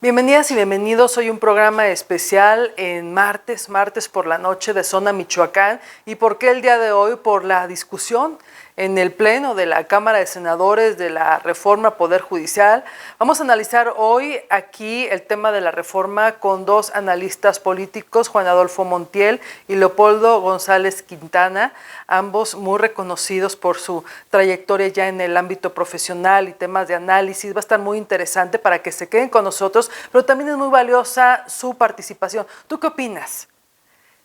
Bienvenidas y bienvenidos. Hoy un programa especial en martes por la noche de Zona Michoacán. ¿Y por qué el día de hoy? Por la discusión en el Pleno de la Cámara de Senadores de la reforma Poder Judicial. Vamos a analizar hoy aquí el tema de la reforma con dos analistas políticos, Juan Adolfo Montiel y Leopoldo González Quintana, ambos muy reconocidos por su trayectoria ya en el ámbito profesional y temas de análisis. Va a estar muy interesante para que se queden con nosotros, pero también es muy valiosa su participación. ¿Tú qué opinas?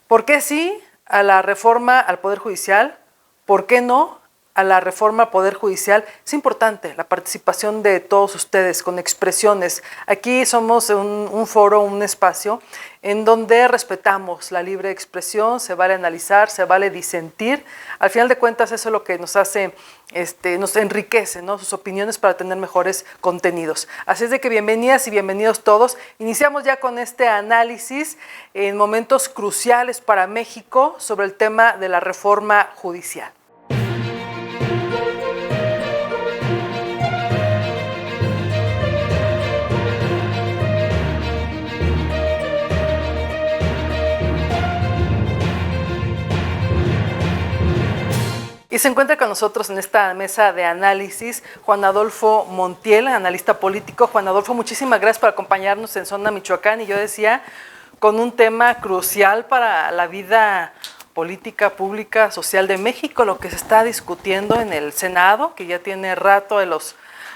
¿Por qué sí a la reforma al Poder Judicial? ¿Por qué no a la reforma al Poder Judicial? Es importante la participación de todos ustedes con expresiones. Aquí somos un foro, un espacio en donde respetamos la libre expresión, se vale analizar, se vale disentir. Al final de cuentas eso es lo que nos hace, nos enriquece, ¿no? Sus opiniones para tener mejores contenidos. Así es de que bienvenidas y bienvenidos todos. Iniciamos ya con este análisis en momentos cruciales para México sobre el tema de la reforma judicial. Y se encuentra con nosotros en esta mesa de análisis Juan Adolfo Montiel, analista político. Juan Adolfo, muchísimas gracias por acompañarnos en Zona Michoacán. Y yo decía, con un tema crucial para la vida política, pública, social de México, lo que se está discutiendo en el Senado, que ya tiene rato de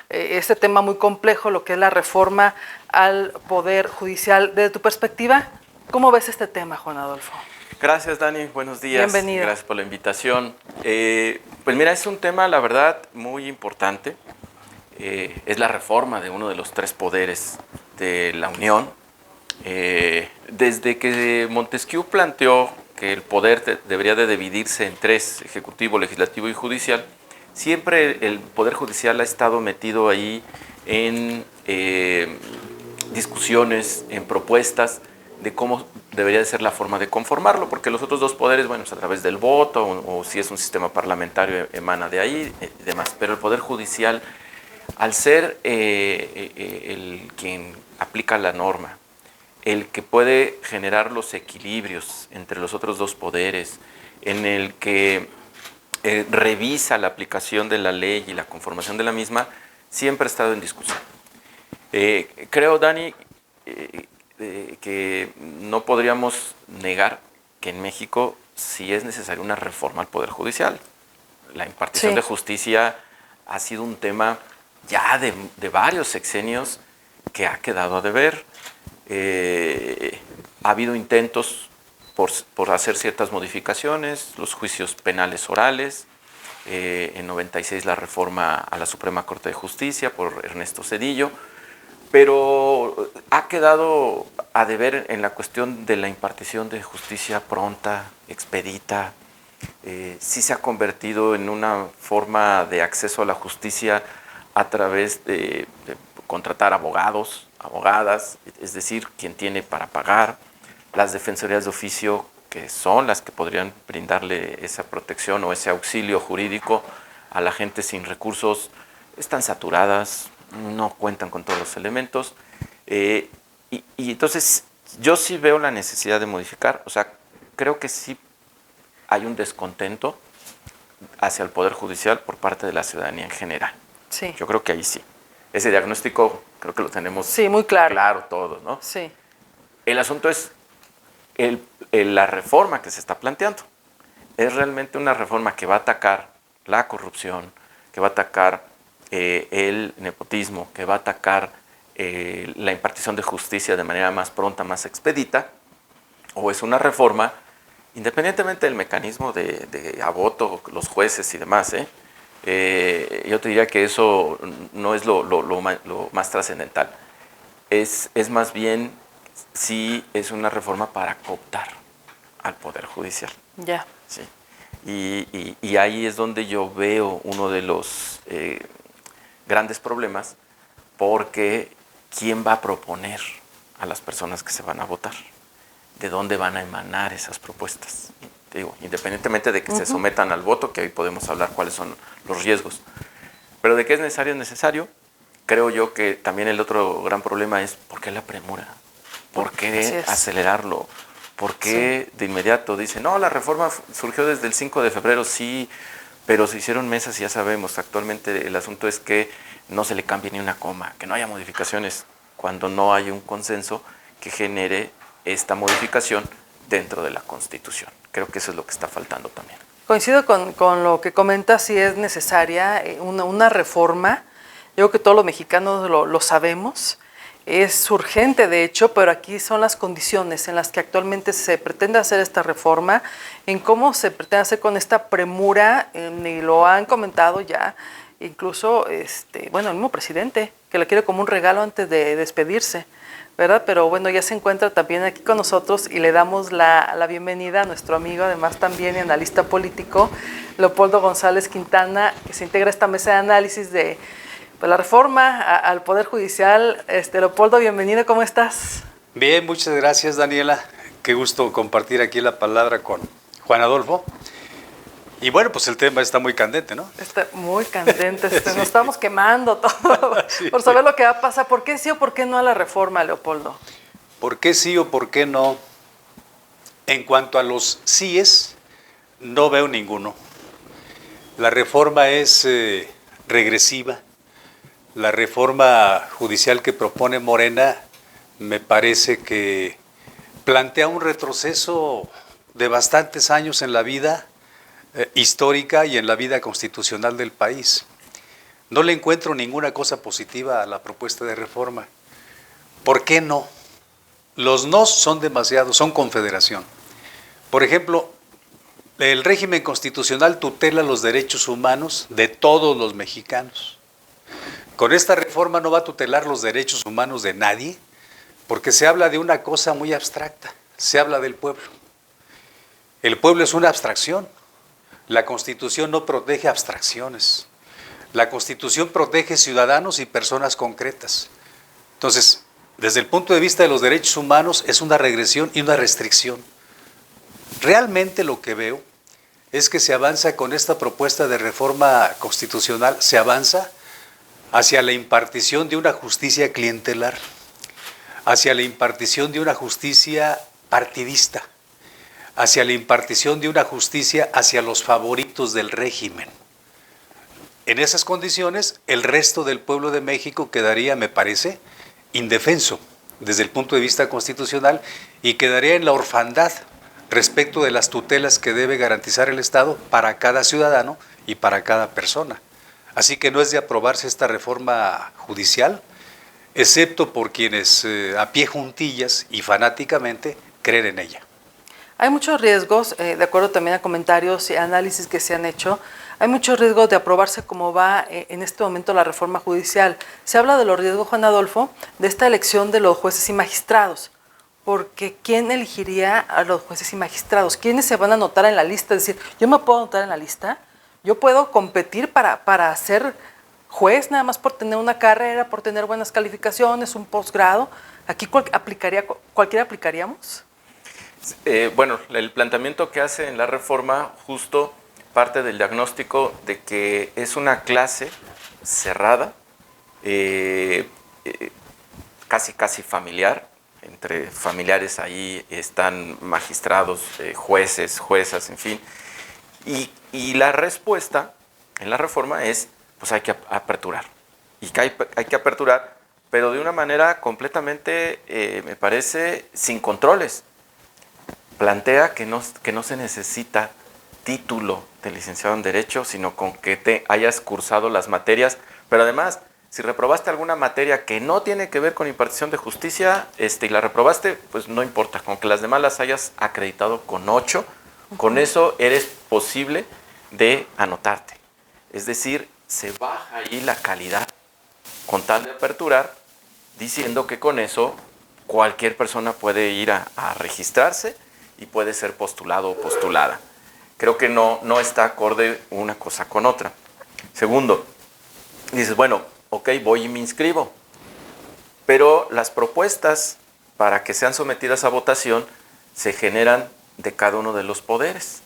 este tema muy complejo, lo que es la reforma al Poder Judicial. Desde tu perspectiva, ¿cómo ves este tema, Juan Adolfo? Gracias, Dani. Buenos días. Bienvenido. Gracias por la invitación. Pues mira, es un tema, la verdad, muy importante. Es la reforma de uno de los tres poderes de la Unión. Desde que Montesquieu planteó que el poder debería de dividirse en tres, ejecutivo, legislativo y judicial, siempre el Poder Judicial ha estado metido ahí en discusiones, en propuestas de cómo debería de ser la forma de conformarlo, porque los otros dos poderes, bueno, es a través del voto, o si es un sistema parlamentario, emana de ahí y demás. Pero el Poder Judicial, al ser el quien aplica la norma, el que puede generar los equilibrios entre los otros dos poderes, en el que revisa la aplicación de la ley y la conformación de la misma, siempre ha estado en discusión. Creo, Dani, que no podríamos negar que en México sí es necesaria una reforma al Poder Judicial. La impartición de justicia ha sido un tema ya de varios sexenios que ha quedado a deber. Ha habido intentos por hacer ciertas modificaciones, los juicios penales orales, en 96 la reforma a la Suprema Corte de Justicia por Ernesto Zedillo, pero ha quedado a deber en la cuestión de la impartición de justicia pronta, expedita. Sí se ha convertido en una forma de acceso a la justicia a través de contratar abogados, abogadas, es decir, quien tiene para pagar, las defensorías de oficio, que son las que podrían brindarle esa protección o ese auxilio jurídico a la gente sin recursos, están saturadas, no cuentan con todos los elementos, y entonces yo sí veo la necesidad de modificar. O sea, creo que sí hay un descontento hacia el Poder Judicial por parte de la ciudadanía en general. Sí. Yo creo que ahí sí. Ese diagnóstico creo que lo tenemos muy claro todos, ¿no? Sí. El asunto es la reforma que se está planteando. Es realmente una reforma que va a atacar la corrupción, que va a atacar el nepotismo, que va a atacar la impartición de justicia de manera más pronta, más expedita, o es una reforma, independientemente del mecanismo de a voto, los jueces y demás, yo te diría que eso no es lo más trascendental. Es más bien si es una reforma para cooptar al Poder Judicial. Ya. Sí. Y ahí es donde yo veo uno de los grandes problemas, porque ¿quién va a proponer a las personas que se van a votar? ¿De dónde van a emanar esas propuestas? Digo, independientemente de que se sometan al voto, que hoy podemos hablar cuáles son los riesgos, pero de que es necesario, creo yo que también el otro gran problema es ¿por qué la premura? ¿Por qué acelerarlo? ¿Por qué de inmediato dicen, no, la reforma surgió desde el 5 de febrero? Sí, pero se hicieron mesas y ya sabemos, actualmente el asunto es que no se le cambie ni una coma, que no haya modificaciones cuando no hay un consenso que genere esta modificación dentro de la Constitución. Creo que eso es lo que está faltando también. Coincido con lo que comentas, si es necesaria una reforma. Yo creo que todos los mexicanos lo sabemos. Es urgente, de hecho, pero aquí son las condiciones en las que actualmente se pretende hacer esta reforma, en cómo se pretende hacer con esta premura, y lo han comentado ya, incluso, bueno, el mismo presidente, que la quiere como un regalo antes de despedirse, ¿verdad? Pero bueno, ya se encuentra también aquí con nosotros y le damos la bienvenida a nuestro amigo, además también y analista político, Leopoldo González Quintana, que se integra a esta mesa de análisis de la reforma al Poder Judicial. Leopoldo, bienvenido, ¿cómo estás? Bien, muchas gracias, Daniela. Qué gusto compartir aquí la palabra con Juan Adolfo. Y bueno, pues el tema está muy candente, ¿no? Está muy candente, sí. Nos estamos quemando todo sí, por saber lo que va a pasar. ¿Por qué sí o por qué no a la reforma, Leopoldo? ¿Por qué sí o por qué no? En cuanto a los síes, no veo ninguno. La reforma es regresiva. La reforma judicial que propone Morena me parece que plantea un retroceso de bastantes años en la vida histórica y en la vida constitucional del país. No le encuentro ninguna cosa positiva a la propuesta de reforma. ¿Por qué no? Los no son demasiados, son confederación. Por ejemplo, el régimen constitucional tutela los derechos humanos de todos los mexicanos. Con esta reforma no va a tutelar los derechos humanos de nadie, porque se habla de una cosa muy abstracta, se habla del pueblo. El pueblo es una abstracción. La Constitución no protege abstracciones. La Constitución protege ciudadanos y personas concretas. Entonces, desde el punto de vista de los derechos humanos, es una regresión y una restricción. Realmente lo que veo es que se avanza con esta propuesta de reforma constitucional, se avanza hacia la impartición de una justicia clientelar, hacia la impartición de una justicia partidista, hacia la impartición de una justicia hacia los favoritos del régimen. En esas condiciones, el resto del pueblo de México quedaría, me parece, indefenso desde el punto de vista constitucional y quedaría en la orfandad respecto de las tutelas que debe garantizar el Estado para cada ciudadano y para cada persona. Así que no es de aprobarse esta reforma judicial, excepto por quienes a pie juntillas y fanáticamente creen en ella. Hay muchos riesgos, de acuerdo también a comentarios y análisis que se han hecho, hay muchos riesgos de aprobarse como va en este momento la reforma judicial. Se habla de los riesgos, Juan Adolfo, de esta elección de los jueces y magistrados, porque ¿quién elegiría a los jueces y magistrados? ¿Quiénes se van a anotar en la lista? Es decir, ¿yo me puedo anotar en la lista? ¿Yo puedo competir para ser juez nada más por tener una carrera, por tener buenas calificaciones, un posgrado? ¿Aquí cualquiera aplicaríamos? Bueno, el planteamiento que hace en la reforma justo parte del diagnóstico de que es una clase cerrada, casi familiar. Entre familiares ahí están magistrados, jueces, juezas, en fin. Y la respuesta en la reforma es, pues hay que aperturar. Y que hay que aperturar, pero de una manera completamente, me parece, sin controles. Plantea que no se necesita título de licenciado en Derecho, sino con que te hayas cursado las materias, pero además, si reprobaste alguna materia que no tiene que ver con impartición de justicia y la reprobaste, pues no importa, con que las demás las hayas acreditado con 8, con eso eres posible de anotarte. Es decir, se baja ahí la calidad con tal de aperturar, diciendo que con eso cualquier persona puede ir a registrarse y puede ser postulado o postulada. Creo que no está acorde una cosa con otra. Segundo, dices, bueno, ok, voy y me inscribo, pero las propuestas para que sean sometidas a votación se generan de cada uno de los poderes.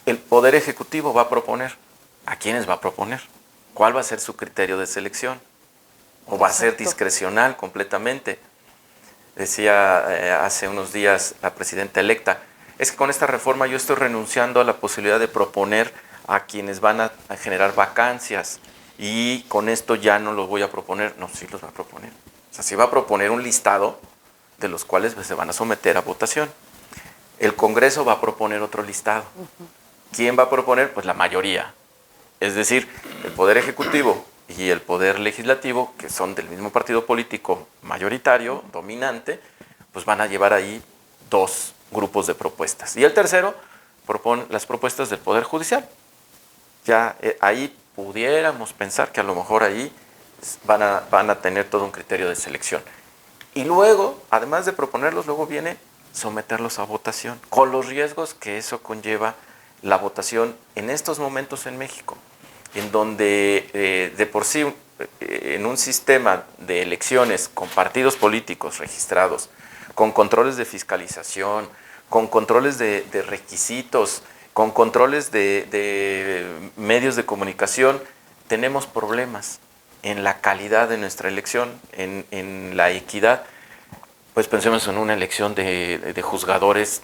El Poder Ejecutivo va a proponer. ¿A quiénes va a proponer? ¿cuál va a ser su criterio de selección? ¿O va a ser Exacto. discrecional completamente? Decía hace unos días la presidenta electa, es que con esta reforma yo estoy renunciando a la posibilidad de proponer a quienes van a generar vacancias y con esto ya no los voy a proponer. No, sí los va a proponer. O sea, sí va a proponer un listado de los cuales pues, se van a someter a votación. El Congreso va a proponer otro listado. ¿Quién va a proponer? Pues la mayoría. Es decir, el Poder Ejecutivo y el Poder Legislativo, que son del mismo partido político mayoritario, dominante, pues van a llevar ahí dos grupos de propuestas. Y el tercero propone las propuestas del Poder Judicial. Ya ahí pudiéramos pensar que a lo mejor ahí van a tener todo un criterio de selección. Y luego, además de proponerlos, luego viene someterlos a votación, con los riesgos que eso conlleva la votación en estos momentos en México, en donde de por sí en un sistema de elecciones con partidos políticos registrados, con controles de fiscalización, con controles de requisitos, con controles de medios de comunicación, tenemos problemas en la calidad de nuestra elección, en la equidad. Pues pensemos en una elección de juzgadores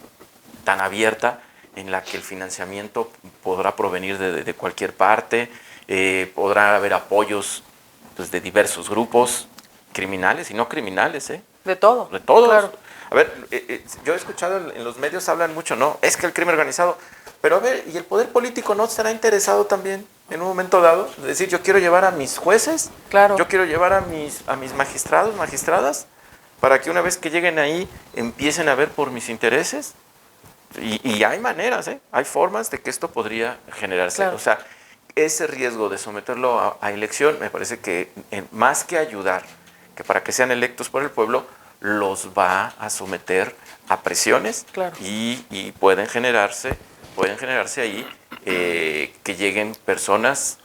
tan abierta, en la que el financiamiento podrá provenir de cualquier parte, podrá haber apoyos pues, de diversos grupos, criminales y no criminales, De todo. de todos. Claro. A ver, yo he escuchado en los medios hablan mucho, ¿no? Es que el crimen organizado, pero a ver, ¿y el poder político no estará interesado también en un momento dado? Es decir, yo quiero llevar a mis jueces, Claro. yo quiero llevar a mis magistrados, magistradas, para que una vez que lleguen ahí empiecen a ver por mis intereses. Y hay maneras, hay formas de que esto podría generarse. Claro. O sea, ese riesgo de someterlo a elección me parece que más que ayudar, que para que sean electos por el pueblo, los va a someter a presiones. Claro. Y pueden generarse ahí que lleguen personas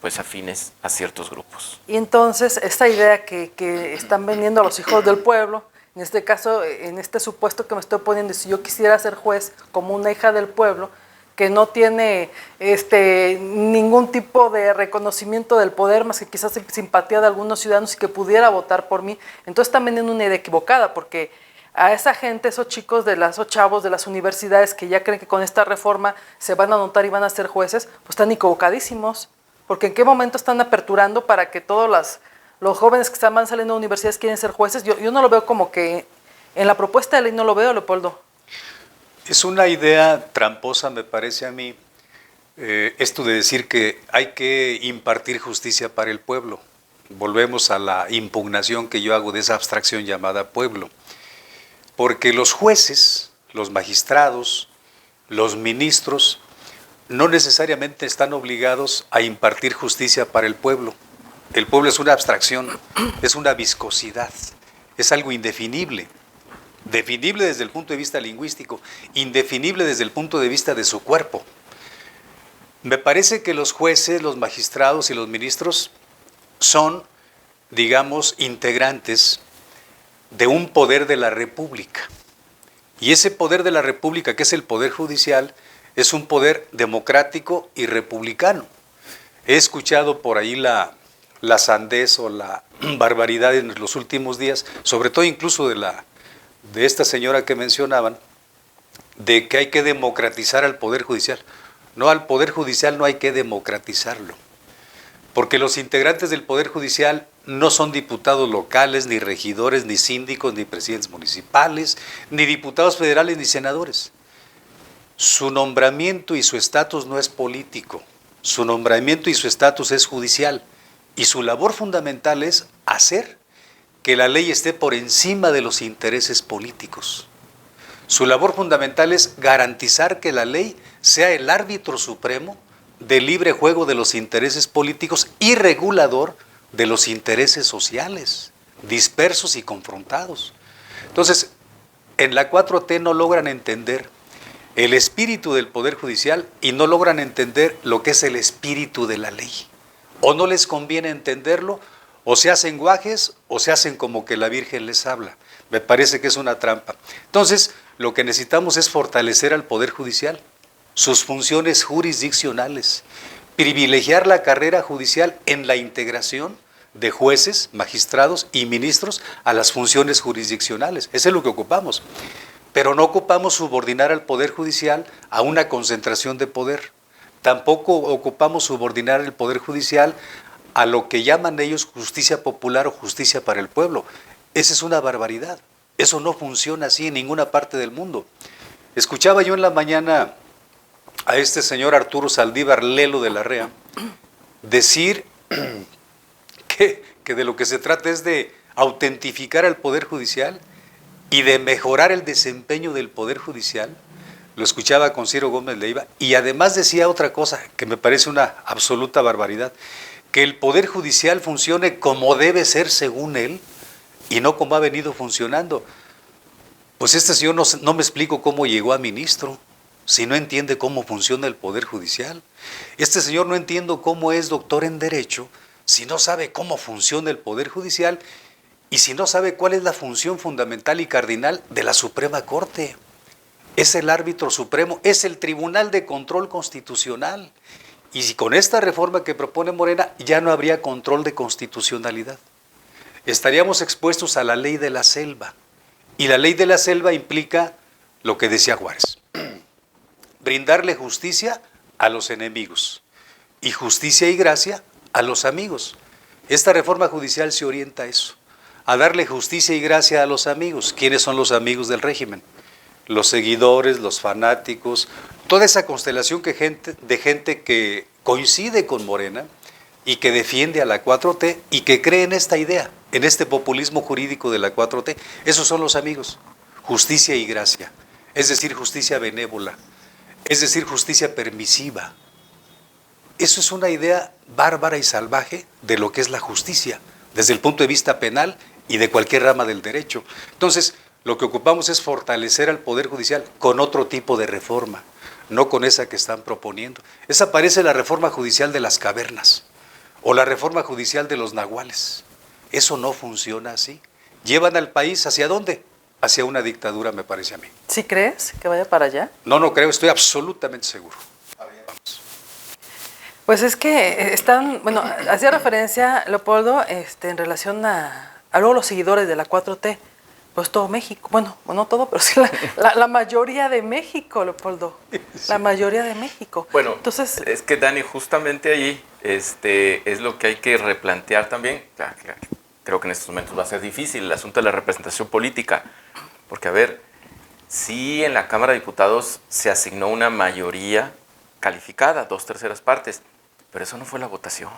pues afines a ciertos grupos. Y entonces, esta idea que están vendiendo a los hijos del pueblo, en este caso, en este supuesto que me estoy poniendo, si yo quisiera ser juez como una hija del pueblo, que no tiene ningún tipo de reconocimiento del poder, más que quizás simpatía de algunos ciudadanos y que pudiera votar por mí, entonces están vendiendo una idea equivocada, porque a esa gente, esos chicos esos chavos de las universidades que ya creen que con esta reforma se van a anotar y van a ser jueces, pues están equivocadísimos, porque en qué momento están aperturando para que todos los jóvenes que van saliendo de universidades quieren ser jueces. Yo no lo veo como que en la propuesta de ley, no lo veo, Leopoldo. Es una idea tramposa, me parece a mí, esto de decir que hay que impartir justicia para el pueblo. Volvemos a la impugnación que yo hago de esa abstracción llamada pueblo. Porque los jueces, los magistrados, los ministros, no necesariamente están obligados a impartir justicia para el pueblo. El pueblo es una abstracción, es una viscosidad, es algo indefinible. Definible desde el punto de vista lingüístico, indefinible desde el punto de vista de su cuerpo. Me parece que los jueces, los magistrados y los ministros son, digamos, integrantes de un poder de la República. Y ese poder de la República, que es el poder judicial, es un poder democrático y republicano. He escuchado por ahí la sandez o la barbaridad en los últimos días, sobre todo incluso de esta señora que mencionaban, de que hay que democratizar al Poder Judicial. No, al Poder Judicial no hay que democratizarlo, porque los integrantes del Poder Judicial no son diputados locales, ni regidores, ni síndicos, ni presidentes municipales, ni diputados federales, ni senadores. Su nombramiento y su estatus no es político, su nombramiento y su estatus es judicial, y su labor fundamental es hacer que la ley esté por encima de los intereses políticos. Su labor fundamental es garantizar que la ley sea el árbitro supremo del libre juego de los intereses políticos y regulador de los intereses sociales, dispersos y confrontados. Entonces, en la 4T no logran entender el espíritu del Poder Judicial y no logran entender lo que es el espíritu de la ley. O no les conviene entenderlo, o se hacen guajes, o se hacen como que la Virgen les habla. Me parece que es una trampa. Entonces, lo que necesitamos es fortalecer al Poder Judicial, sus funciones jurisdiccionales, privilegiar la carrera judicial en la integración de jueces, magistrados y ministros a las funciones jurisdiccionales. Eso es lo que ocupamos. Pero no ocupamos subordinar al Poder Judicial a una concentración de poder. Tampoco ocupamos subordinar el Poder Judicial a lo que llaman ellos justicia popular o justicia para el pueblo. Esa es una barbaridad. Eso no funciona así en ninguna parte del mundo. Escuchaba yo en la mañana a este señor Arturo Saldívar Lelo de la REA decir que de lo que se trata es de autentificar al Poder Judicial y de mejorar el desempeño del Poder Judicial. Lo escuchaba con Ciro Gómez Leiva y además decía otra cosa que me parece una absoluta barbaridad, que el Poder Judicial funcione como debe ser según él y no como ha venido funcionando. Pues este señor no me explico cómo llegó a ministro, si no entiende cómo funciona el Poder Judicial. Este señor no entiendo cómo es doctor en Derecho, si no sabe cómo funciona el Poder Judicial y si no sabe cuál es la función fundamental y cardinal de la Suprema Corte. Es el árbitro supremo, es el Tribunal de Control Constitucional. Y si con esta reforma que propone Morena ya no habría control de constitucionalidad. Estaríamos expuestos a la ley de la selva. Y la ley de la selva implica lo que decía Juárez, brindarle justicia a los enemigos y justicia y gracia a los amigos. Esta reforma judicial se orienta a eso, a darle justicia y gracia a los amigos. ¿Quiénes son los amigos del régimen? Los seguidores, los fanáticos, toda esa constelación de gente que coincide con Morena y que defiende a la 4T y que cree en esta idea, en este populismo jurídico de la 4T. Esos son los amigos, justicia y gracia, es decir, justicia benévola, es decir, justicia permisiva. Eso es una idea bárbara y salvaje de lo que es la justicia, desde el punto de vista penal y de cualquier rama del derecho. Entonces, lo que ocupamos es fortalecer al Poder Judicial con otro tipo de reforma, no con esa que están proponiendo. Esa parece la reforma judicial de las cavernas o la reforma judicial de los nahuales. Eso no funciona así. ¿Llevan al país hacia dónde? Hacia una dictadura, me parece a mí. ¿Sí crees que vaya para allá? No creo, estoy absolutamente seguro. Vamos. Pues es que están, bueno, hacía referencia, Leopoldo, en relación a luego los seguidores de la 4T. Pues todo México, bueno, no todo, pero sí la mayoría de México, Leopoldo, sí. La mayoría de México. Bueno, entonces es que Dani, justamente ahí es lo que hay que replantear también. Creo que en estos momentos va a ser difícil el asunto de la representación política, porque a ver, sí en la Cámara de Diputados se asignó una mayoría calificada, 2/3 partes, pero eso no fue la votación.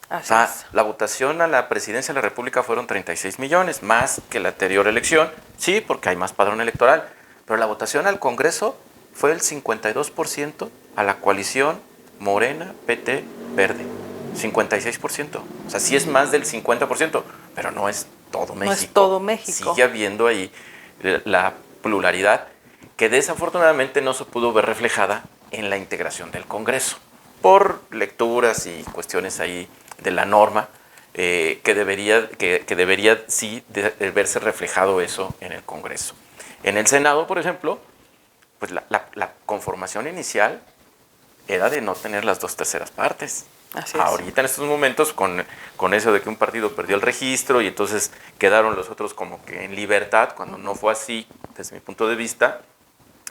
Así es. La votación a la presidencia de la República fueron 36 millones, más que la anterior elección, sí, porque hay más padrón electoral, pero la votación al Congreso fue el 52% a la coalición Morena, PT, Verde, 56%. O sea, sí es más del 50%, pero no es todo México. No es todo México. Sigue habiendo ahí la pluralidad que desafortunadamente no se pudo ver reflejada en la integración del Congreso, por lecturas y cuestiones ahí de la norma, que debería sí de verse reflejado eso en el Congreso. En el Senado, por ejemplo, pues la conformación inicial era de no tener las 2/3 partes. Así es. Ahorita en estos momentos, con eso de que un partido perdió el registro y entonces quedaron los otros como que en libertad, cuando no fue así, desde mi punto de vista,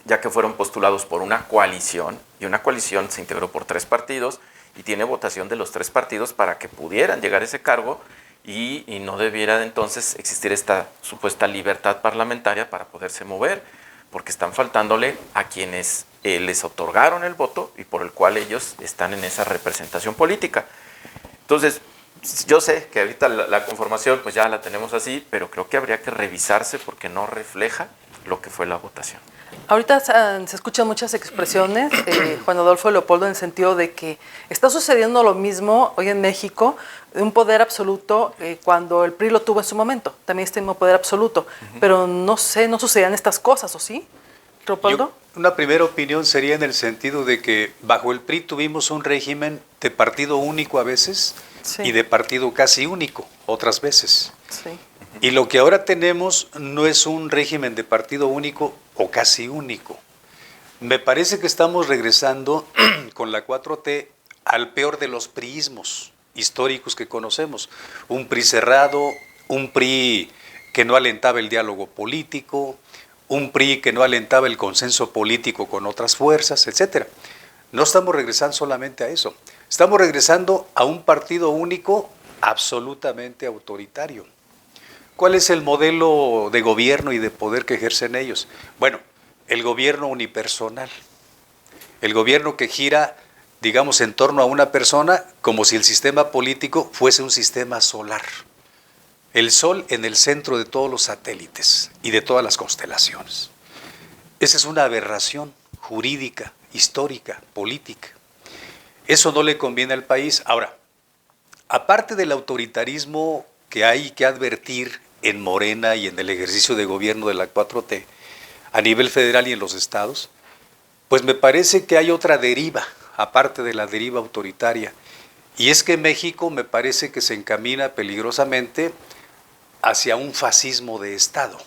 ya que fueron postulados por una coalición, y una coalición se integró por 3 partidos, y tiene votación de los 3 partidos para que pudieran llegar a ese cargo, y no debiera entonces existir esta supuesta libertad parlamentaria para poderse mover, porque están faltándole a quienes les otorgaron el voto y por el cual ellos están en esa representación política. Entonces, yo sé que ahorita la conformación pues ya la tenemos así, pero creo que habría que revisarse porque no refleja lo que fue la votación. Ahorita se escuchan muchas expresiones, Juan Adolfo Leopoldo, en el sentido de que está sucediendo lo mismo hoy en México, de un poder absoluto cuando el PRI lo tuvo en su momento, también este mismo poder absoluto, pero no sé, no sucedían estas cosas, ¿o sí, Leopoldo? Una primera opinión sería en el sentido de que bajo el PRI tuvimos un régimen de partido único a veces, sí, y de partido casi único otras veces. Sí. Y lo que ahora tenemos no es un régimen de partido único o casi único. Me parece que estamos regresando con la 4T al peor de los priismos históricos que conocemos. Un PRI cerrado, un PRI que no alentaba el diálogo político, un PRI que no alentaba el consenso político con otras fuerzas, etc. No estamos regresando solamente a eso, estamos regresando a un partido único absolutamente autoritario. ¿Cuál es el modelo de gobierno y de poder que ejercen ellos? Bueno, el gobierno unipersonal, el gobierno que gira, digamos, en torno a una persona, como si el sistema político fuese un sistema solar. El Sol en el centro de todos los satélites y de todas las constelaciones. Esa es una aberración jurídica, histórica, política. Eso no le conviene al país. Ahora, aparte del autoritarismo que hay que advertir en Morena y en el ejercicio de gobierno de la 4T, a nivel federal y en los estados, pues me parece que hay otra deriva, aparte de la deriva autoritaria, y es que México me parece que se encamina peligrosamente hacia un fascismo de Estado.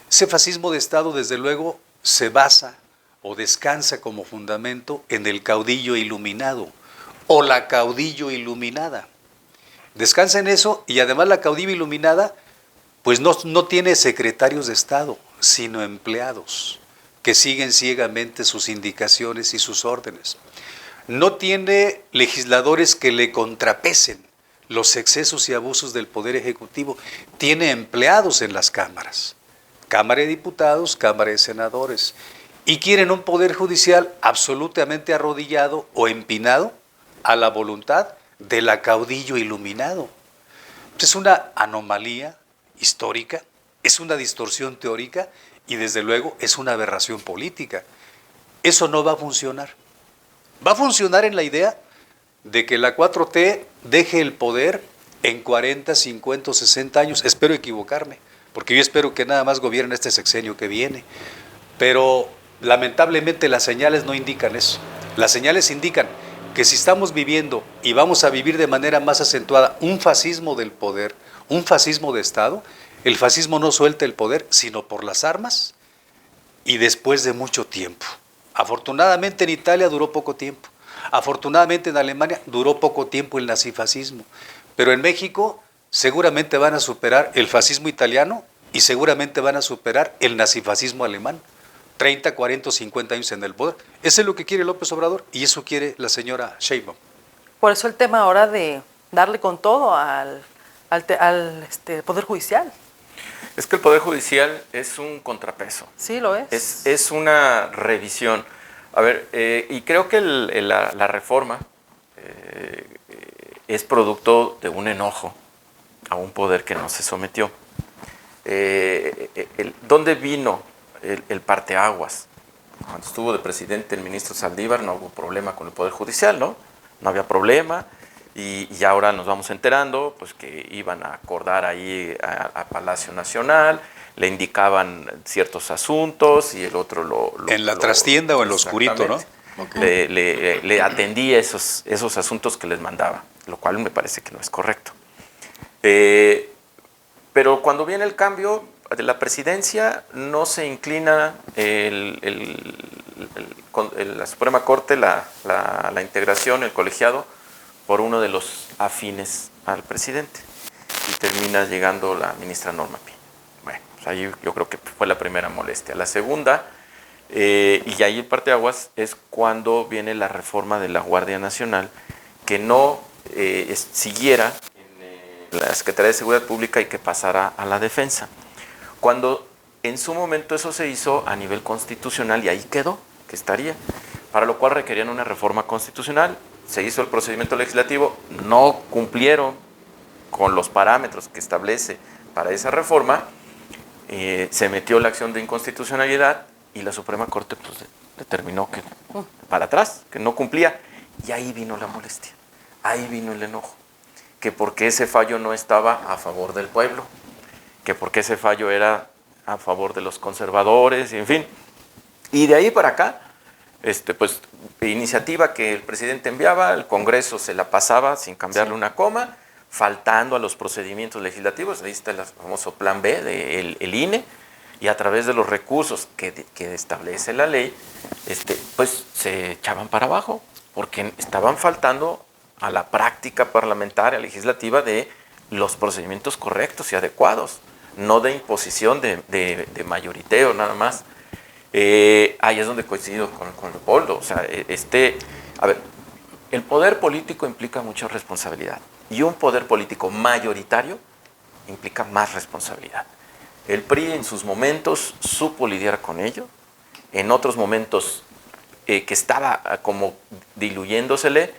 Ese fascismo de Estado, desde luego, se basa o descansa como fundamento en el caudillo iluminado o la caudillo iluminada. Descansa en eso, y además la caudilla iluminada pues no tiene secretarios de Estado, sino empleados que siguen ciegamente sus indicaciones y sus órdenes. No tiene legisladores que le contrapesen los excesos y abusos del Poder Ejecutivo. Tiene empleados en las cámaras, Cámara de Diputados, Cámara de Senadores, y quieren un Poder Judicial absolutamente arrodillado o empinado a la voluntad del caudillo iluminado. Es una anomalía histórica, es una distorsión teórica y desde luego es una aberración política. Eso no va a funcionar. Va a funcionar en la idea de que la 4T deje el poder en 40, 50 o 60 años. Espero equivocarme, porque yo espero que nada más gobierne este sexenio que viene. Pero lamentablemente las señales no indican eso. Las señales indican que si estamos viviendo y vamos a vivir de manera más acentuada un fascismo del poder, un fascismo de Estado, el fascismo no suelta el poder sino por las armas y después de mucho tiempo. Afortunadamente en Italia duró poco tiempo, afortunadamente en Alemania duró poco tiempo el nazifascismo, pero en México seguramente van a superar el fascismo italiano y seguramente van a superar el nazifascismo alemán. 30, 40 o 50 años en el poder. Eso es lo que quiere López Obrador y eso quiere la señora Sheinbaum. Por eso el tema ahora de darle con todo al Poder Judicial. Es que el Poder Judicial es un contrapeso. Sí, lo es. Es una revisión. A ver, y creo que la reforma es producto de un enojo a un poder que no se sometió. ¿Dónde vino el parteaguas? Cuando estuvo de presidente el ministro Saldívar no hubo problema con el Poder Judicial, ¿no? No había problema. Y ahora nos vamos enterando pues que iban a acordar ahí a Palacio Nacional, le indicaban ciertos asuntos y el otro en la trastienda o en lo oscurito, ¿no? Okay. Le atendía esos asuntos que les mandaba, lo cual me parece que no es correcto. Pero cuando viene el cambio de la presidencia, no se inclina la Suprema Corte, la integración, el colegiado, por uno de los afines al presidente. Y termina llegando la ministra Norma Piña. Bueno, pues ahí yo creo que fue la primera molestia. La segunda, y ahí el parteaguas, es cuando viene la reforma de la Guardia Nacional, que no siguiera en la Secretaría de Seguridad Pública y que pasara a la Defensa. Cuando en su momento eso se hizo a nivel constitucional y ahí quedó, que estaría, para lo cual requerían una reforma constitucional. Se hizo el procedimiento legislativo, no cumplieron con los parámetros que establece para esa reforma, se metió la acción de inconstitucionalidad y la Suprema Corte pues, determinó que para atrás, que no cumplía. Y ahí vino la molestia, ahí vino el enojo, que porque ese fallo no estaba a favor del pueblo, que porque ese fallo era a favor de los conservadores, y en fin. Y de ahí para acá, pues iniciativa que el presidente enviaba, el Congreso se la pasaba sin cambiarle una coma, faltando a los procedimientos legislativos. Ahí está el famoso plan B del INE, y a través de los recursos que establece la ley, pues se echaban para abajo. porque estaban faltando a la práctica parlamentaria, legislativa, de los procedimientos correctos y adecuados, no de imposición de mayoriteo nada más. Ahí es donde coincido con Leopoldo. O sea, a ver, el poder político implica mucha responsabilidad y un poder político mayoritario implica más responsabilidad. El PRI en sus momentos supo lidiar con ello, en otros momentos que estaba como diluyéndosele,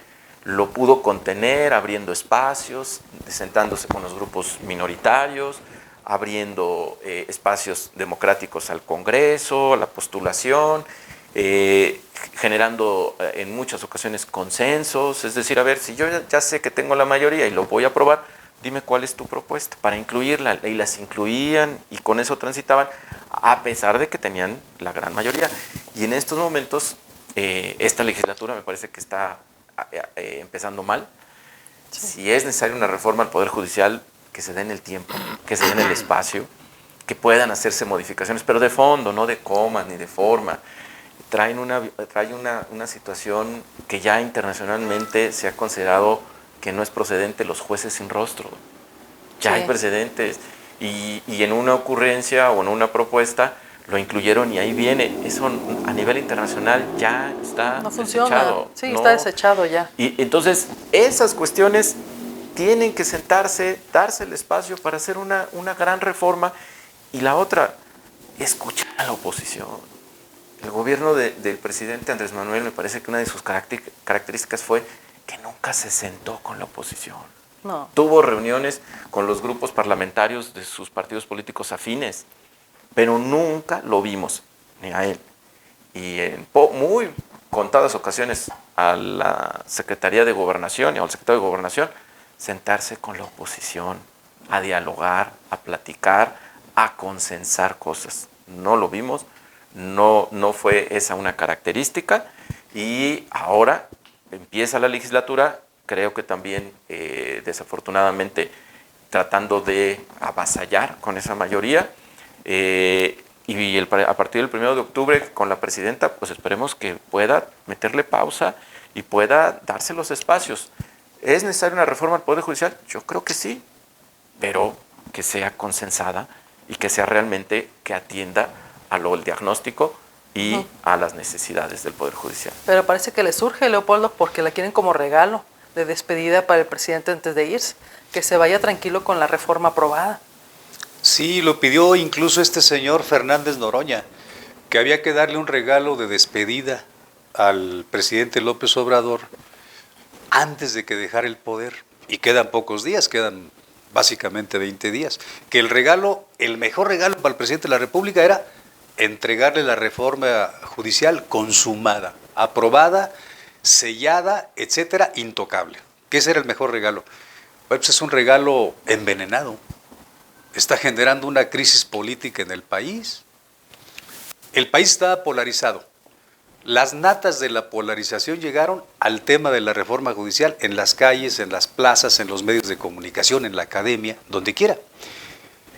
lo pudo contener, abriendo espacios, sentándose con los grupos minoritarios, abriendo espacios democráticos al Congreso, a la postulación, generando en muchas ocasiones consensos. Es decir, a ver, si yo ya sé que tengo la mayoría y lo voy a aprobar, dime cuál es tu propuesta para incluirla. Y las incluían y con eso transitaban, a pesar de que tenían la gran mayoría. Y en estos momentos, esta legislatura me parece que está empezando mal. Sí. Si es necesaria una reforma al Poder Judicial, que se den el tiempo, que se den el espacio, que puedan hacerse modificaciones, pero de fondo, no de comas ni de forma. Trae una situación que ya internacionalmente se ha considerado que no es procedente, los jueces sin rostro. Ya sí hay precedentes. Y en una ocurrencia o en una propuesta lo incluyeron y ahí viene. Eso a nivel internacional ya está no funciona. Desechado. Sí, no, está desechado ya. Y entonces esas cuestiones tienen que sentarse, darse el espacio para hacer una gran reforma. Y la otra, escuchar a la oposición. El gobierno del presidente Andrés Manuel, me parece que una de sus características fue que nunca se sentó con la oposición. No. Tuvo reuniones con los grupos parlamentarios de sus partidos políticos afines, pero nunca lo vimos, ni a él. Y en muy contadas ocasiones a la Secretaría de Gobernación y al secretario de Gobernación, sentarse con la oposición, a dialogar, a platicar, a consensar cosas. No lo vimos, no fue esa una característica, y ahora empieza la legislatura, creo que también desafortunadamente tratando de avasallar con esa mayoría, y a partir del 1 de octubre con la presidenta, pues esperemos que pueda meterle pausa y pueda darse los espacios. ¿Es necesaria una reforma al Poder Judicial? Yo creo que sí, pero que sea consensada y que sea realmente que atienda al diagnóstico y a las necesidades del Poder Judicial. Pero parece que le surge, Leopoldo, porque la quieren como regalo de despedida para el presidente antes de irse, que se vaya tranquilo con la reforma aprobada. Sí, lo pidió incluso este señor Fernández Noroña, que había que darle un regalo de despedida al presidente López Obrador antes de que dejara el poder. Y quedan pocos días, quedan básicamente 20 días. Que el mejor regalo para el presidente de la República era entregarle la reforma judicial consumada, aprobada, sellada, etcétera, intocable. Que ese era el mejor regalo. Pues es un regalo envenenado. Está generando una crisis política en el país. El país estaba polarizado. Las natas de la polarización llegaron al tema de la reforma judicial en las calles, en las plazas, en los medios de comunicación, en la academia, donde quiera.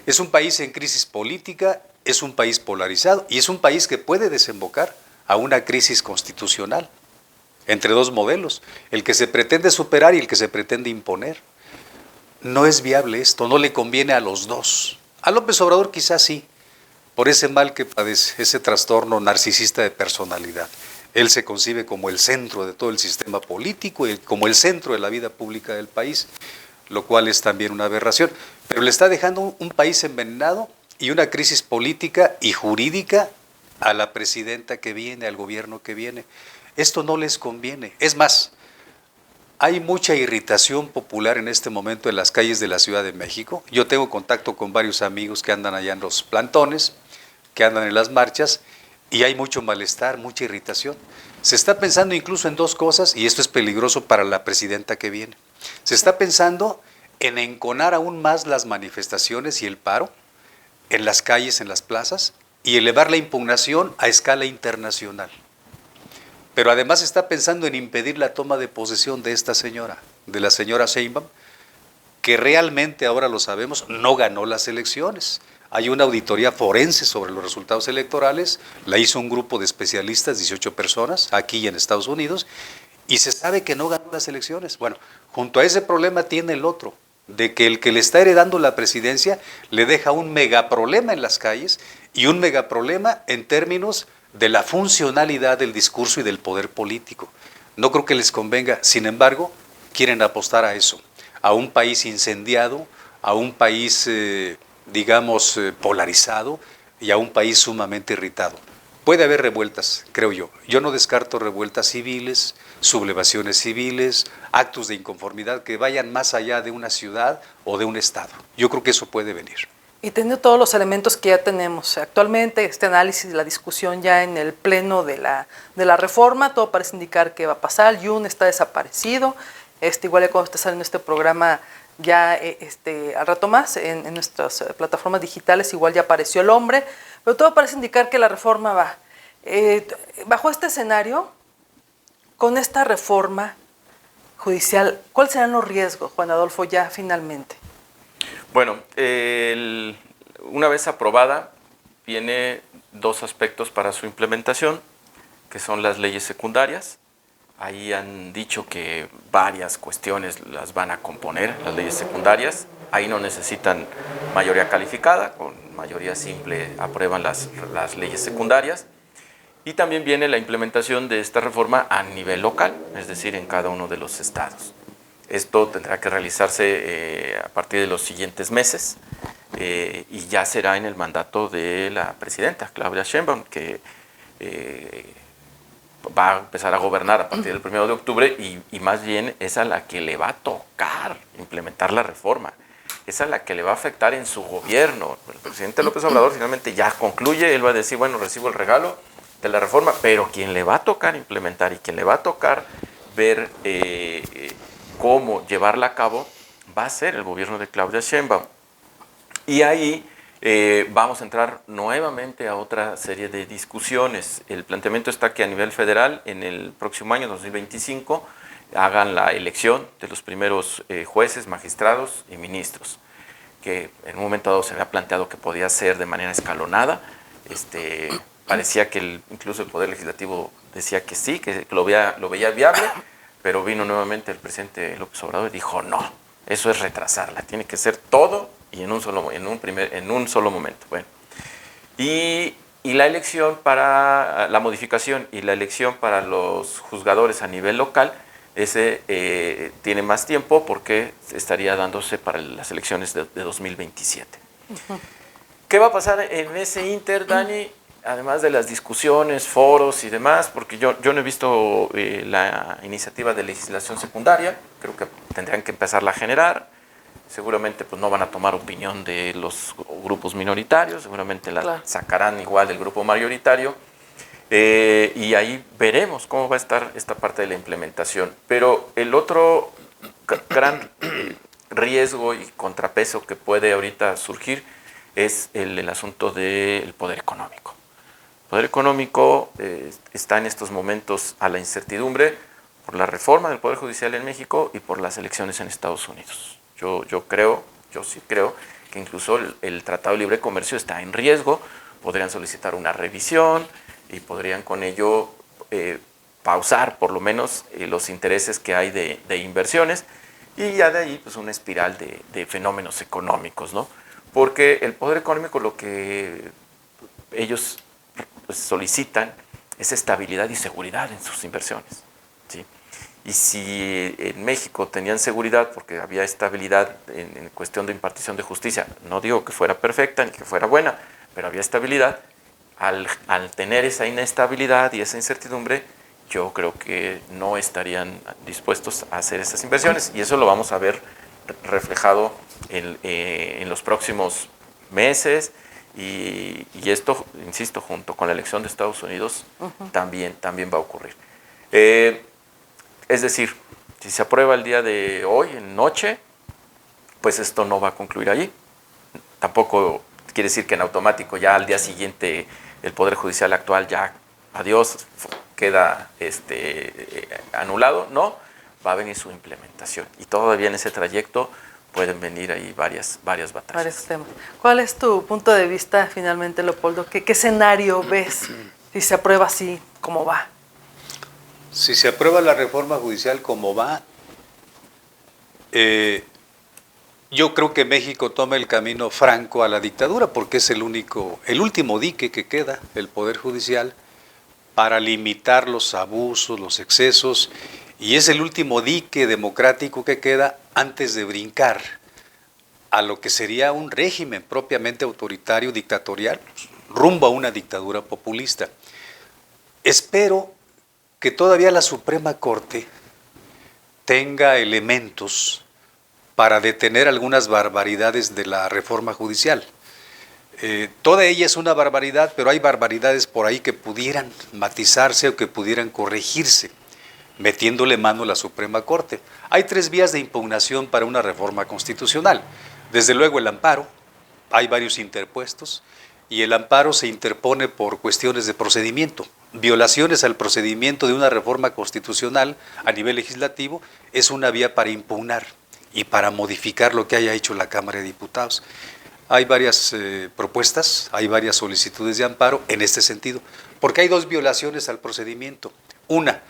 Es un país en crisis política, es un país polarizado y es un país que puede desembocar a una crisis constitucional entre dos modelos, el que se pretende superar y el que se pretende imponer. No es viable esto, no le conviene a los dos. A López Obrador quizás sí, por ese mal que padece, ese trastorno narcisista de personalidad. Él se concibe como el centro de todo el sistema político y como el centro de la vida pública del país, lo cual es también una aberración. Pero le está dejando un país envenenado y una crisis política y jurídica a la presidenta que viene, al gobierno que viene. Esto no les conviene. Es más, hay mucha irritación popular en este momento en las calles de la Ciudad de México. Yo tengo contacto con varios amigos que andan allá en los plantones, que andan en las marchas, y hay mucho malestar, mucha irritación. Se está pensando incluso en dos cosas, y esto es peligroso para la presidenta que viene. Se está pensando en enconar aún más las manifestaciones y el paro en las calles, en las plazas, y elevar la impugnación a escala internacional. Pero además está pensando en impedir la toma de posesión de esta señora, de la señora Sheinbaum, que realmente, ahora lo sabemos, no ganó las elecciones. Hay una auditoría forense sobre los resultados electorales, la hizo un grupo de especialistas, 18 personas, aquí en Estados Unidos, y se sabe que no ganó las elecciones. Bueno, junto a ese problema tiene el otro, de que el que le está heredando la presidencia le deja un megaproblema en las calles y un megaproblema en términos de la funcionalidad del discurso y del poder político. No creo que les convenga, sin embargo, quieren apostar a eso, a un país incendiado, a un país, polarizado y a un país sumamente irritado. Puede haber revueltas, creo yo. Yo no descarto revueltas civiles, sublevaciones civiles, actos de inconformidad que vayan más allá de una ciudad o de un estado. Yo creo que eso puede venir. Y teniendo todos los elementos que ya tenemos actualmente, este análisis, la discusión ya en el pleno de la reforma, todo parece indicar que va a pasar. Yun está desaparecido. Igual ya cuando esté saliendo este programa, ya al rato más, en nuestras plataformas digitales, igual ya apareció el hombre. Pero todo parece indicar que la reforma va. Bajo este escenario, con esta reforma judicial, ¿cuáles serán los riesgos, Juan Adolfo, ya finalmente? Bueno, una vez aprobada, viene dos aspectos para su implementación, que son las leyes secundarias. Ahí han dicho que varias cuestiones las van a componer, las leyes secundarias. Ahí no necesitan mayoría calificada, con mayoría simple aprueban las leyes secundarias. Y también viene la implementación de esta reforma a nivel local, es decir, en cada uno de los estados. Esto tendrá que realizarse a partir de los siguientes meses y ya será en el mandato de la presidenta, Claudia Sheinbaum, que va a empezar a gobernar a partir del 1 de octubre y más bien es a la que le va a tocar implementar la reforma. Es a la que le va a afectar en su gobierno. El presidente López Obrador finalmente ya concluye, él va a decir, bueno, recibo el regalo de la reforma, pero quien le va a tocar implementar y quien le va a tocar ver cómo llevarla a cabo va a ser el gobierno de Claudia Sheinbaum. Y ahí vamos a entrar nuevamente a otra serie de discusiones. El planteamiento está que a nivel federal, en el próximo año, 2025, hagan la elección de los primeros jueces, magistrados y ministros, que en un momento dado se había planteado que podía ser de manera escalonada. Parecía que incluso el Poder Legislativo decía que sí, que lo veía viable, pero vino nuevamente el presidente López Obrador y dijo no, eso es retrasarla, tiene que ser todo y en un solo momento. Bueno, y la elección para la modificación y la elección para los juzgadores a nivel local, ese tiene más tiempo porque estaría dándose para las elecciones de 2027. Uh-huh. ¿Qué va a pasar en ese inter, Dani? Además de las discusiones, foros y demás, porque yo no he visto la iniciativa de legislación secundaria, creo que tendrían que empezarla a generar. Seguramente pues, no van a tomar opinión de los grupos minoritarios, seguramente la sacarán igual del grupo mayoritario, y ahí veremos cómo va a estar esta parte de la implementación. Pero el otro gran riesgo y contrapeso que puede ahorita surgir es el asunto del poder económico. El poder económico está en estos momentos a la incertidumbre por la reforma del Poder Judicial en México y por las elecciones en Estados Unidos. Yo sí creo que incluso el Tratado de Libre Comercio está en riesgo, podrían solicitar una revisión y podrían con ello pausar por lo menos los intereses que hay de inversiones y ya de ahí pues una espiral de fenómenos económicos, ¿no? Porque el poder económico lo que ellos pues, solicitan es estabilidad y seguridad en sus inversiones, ¿sí? Y si en México tenían seguridad porque había estabilidad en cuestión de impartición de justicia, no digo que fuera perfecta ni que fuera buena, pero había estabilidad, al tener esa inestabilidad y esa incertidumbre, yo creo que no estarían dispuestos a hacer esas inversiones y eso lo vamos a ver reflejado en los próximos meses y esto, insisto, junto con la elección de Estados Unidos, uh-huh. también va a ocurrir. Es decir, si se aprueba el día de hoy, en noche, pues esto no va a concluir allí. Tampoco quiere decir que en automático ya al día siguiente el Poder Judicial actual ya, adiós, queda anulado. No, va a venir su implementación. Y todavía en ese trayecto pueden venir ahí varias batallas. Varios temas. ¿Cuál es tu punto de vista finalmente, Leopoldo? ¿Qué escenario ves si se aprueba así, cómo va? Si se aprueba la reforma judicial como va, yo creo que México toma el camino franco a la dictadura, porque es el último dique que queda, el Poder Judicial, para limitar los abusos, los excesos, y es el último dique democrático que queda antes de brincar a lo que sería un régimen propiamente autoritario, dictatorial, rumbo a una dictadura populista. Espero que todavía la Suprema Corte tenga elementos para detener algunas barbaridades de la reforma judicial. Toda ella es una barbaridad, pero hay barbaridades por ahí que pudieran matizarse o que pudieran corregirse, metiéndole mano a la Suprema Corte. Hay 3 vías de impugnación para una reforma constitucional. Desde luego el amparo, hay varios interpuestos, y el amparo se interpone por cuestiones de procedimiento. Violaciones al procedimiento de una reforma constitucional a nivel legislativo es una vía para impugnar y para modificar lo que haya hecho la Cámara de Diputados. Hay varias propuestas, hay varias solicitudes de amparo en este sentido, porque hay 2 violaciones al procedimiento. Una,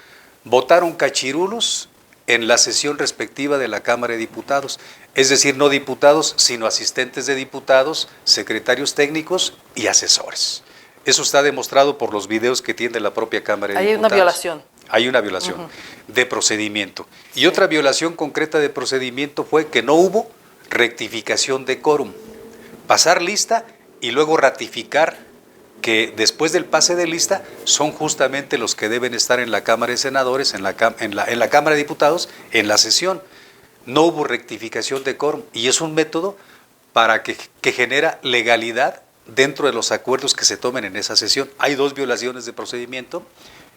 votaron cachirulos en la sesión respectiva de la Cámara de Diputados, es decir, no diputados, sino asistentes de diputados, secretarios técnicos y asesores. Eso está demostrado por los videos que tiene la propia Cámara de Diputados. Hay una violación. Hay una violación de procedimiento. Y otra violación concreta de procedimiento fue que no hubo rectificación de quórum. Pasar lista y luego ratificar que después del pase de lista son justamente los que deben estar en la Cámara de Senadores, en la Cámara de Diputados, en la sesión. No hubo rectificación de quórum y es un método para que genera legalidad dentro de los acuerdos que se tomen en esa sesión. Hay 2 violaciones de procedimiento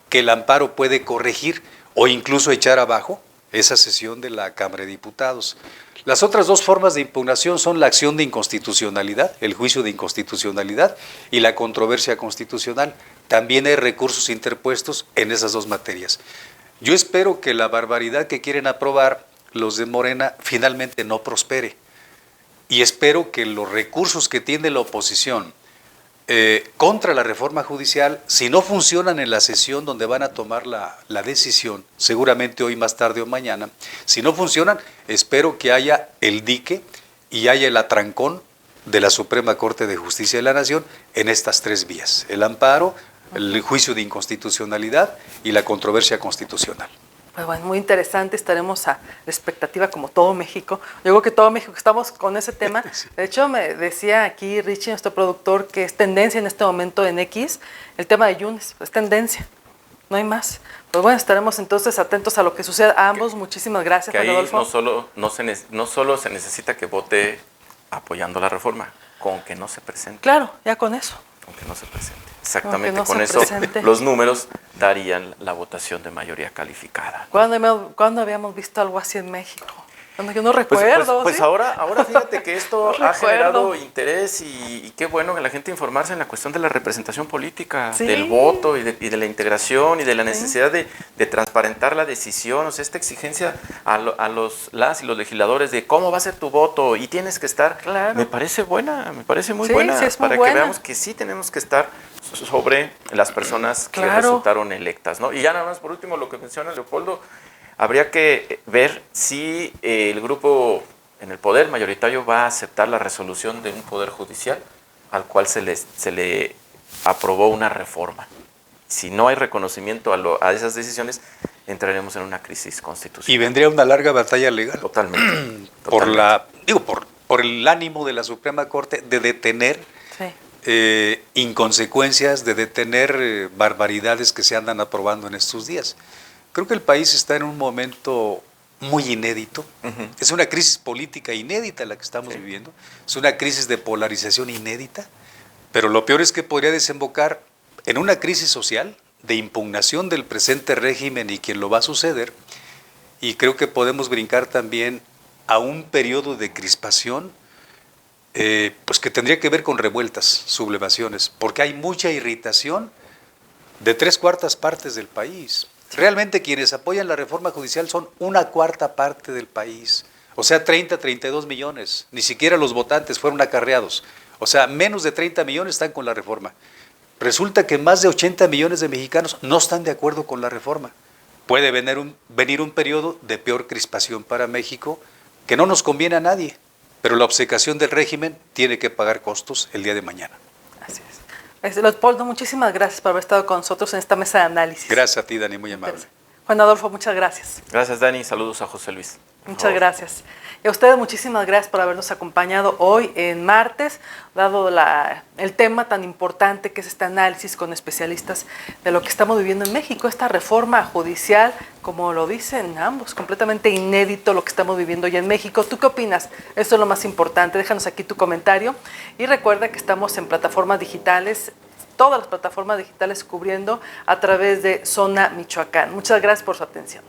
que el amparo puede corregir o incluso echar abajo esa sesión de la Cámara de Diputados. Las otras 2 formas de impugnación son la acción de inconstitucionalidad, el juicio de inconstitucionalidad y la controversia constitucional. También hay recursos interpuestos en esas 2 materias. Yo espero que la barbaridad que quieren aprobar los de Morena finalmente no prospere y espero que los recursos que tiene la oposición contra la reforma judicial, si no funcionan en la sesión donde van a tomar la decisión, seguramente hoy, más tarde o mañana, si no funcionan, espero que haya el dique y haya el atrancón de la Suprema Corte de Justicia de la Nación en estas 3 vías, el amparo, el juicio de inconstitucionalidad y la controversia constitucional. Pues bueno, muy interesante, estaremos a la expectativa como todo México. Yo creo que todo México estamos con ese tema. Sí. De hecho, me decía aquí Richie, nuestro productor, que es tendencia en este momento en X, el tema de Yunes, es tendencia, no hay más. Pues bueno, estaremos entonces atentos a lo que suceda. A ambos, muchísimas gracias, Que ahí Rodolfo. no solo se necesita que vote apoyando la reforma, con que no se presente. Claro, ya con eso. Con que no se presente. Exactamente, no con se eso presente. los números darían la votación de mayoría calificada. ¿Cuándo habíamos visto algo así en México? Cuando yo no recuerdo. Pues ¿sí? ahora fíjate que esto No ha recuerdo. generado interés y qué bueno que la gente informarse en la cuestión de la representación política, Sí. del voto y de la integración y de la necesidad de transparentar la decisión, o sea, esta exigencia las y los legisladores de cómo va a ser tu voto y tienes que estar, Claro. me parece buena, me parece muy Sí, buena, sí, es muy para buena. que veamos que sí tenemos que estar sobre las personas que Claro. resultaron electas, ¿no? Y ya nada más por último lo que menciona Leopoldo, habría que ver si el grupo en el poder mayoritario va a aceptar la resolución de un poder judicial al cual se le aprobó una reforma. Si no hay reconocimiento a esas decisiones, entraremos en una crisis Y constitucional. vendría una larga batalla legal. Totalmente. Por el ánimo de la Suprema Corte de detener Sí. inconsecuencias, de detener barbaridades que se andan aprobando en estos días. Creo que el país está en un momento muy inédito. Ujú. Es una crisis política inédita la que estamos viviendo. Es una crisis de polarización inédita. Pero lo peor es que podría desembocar en una crisis social de impugnación del presente régimen y quien lo va a suceder. Y creo que podemos brincar también a un periodo de crispación pues que tendría que ver con revueltas, sublevaciones, porque hay mucha irritación de 3/4 partes del país. Realmente quienes apoyan la reforma judicial son 1/4 parte del país, o sea 32 millones, ni siquiera los votantes fueron acarreados, o sea menos de 30 millones están con la reforma. Resulta que más de 80 millones de mexicanos no están de acuerdo con la reforma. Puede venir un periodo de peor crispación para México que no nos conviene a nadie, pero la obcecación del régimen tiene que pagar costos el día de mañana. Así es. Leopoldo, muchísimas gracias por haber estado con nosotros en esta mesa de análisis. Gracias a ti, Dani, muy amable. Juan Adolfo, muchas gracias. Gracias, Dani. Saludos a José Luis. Muchas gracias. Y a ustedes muchísimas gracias por habernos acompañado hoy en martes, dado el tema tan importante que es este análisis con especialistas de lo que estamos viviendo en México, esta reforma judicial, como lo dicen ambos, completamente inédito lo que estamos viviendo hoy en México. ¿Tú qué opinas? Eso es lo más importante. Déjanos aquí tu comentario y recuerda que estamos en plataformas digitales, todas las plataformas digitales cubriendo a través de Zona Michoacán. Muchas gracias por su atención.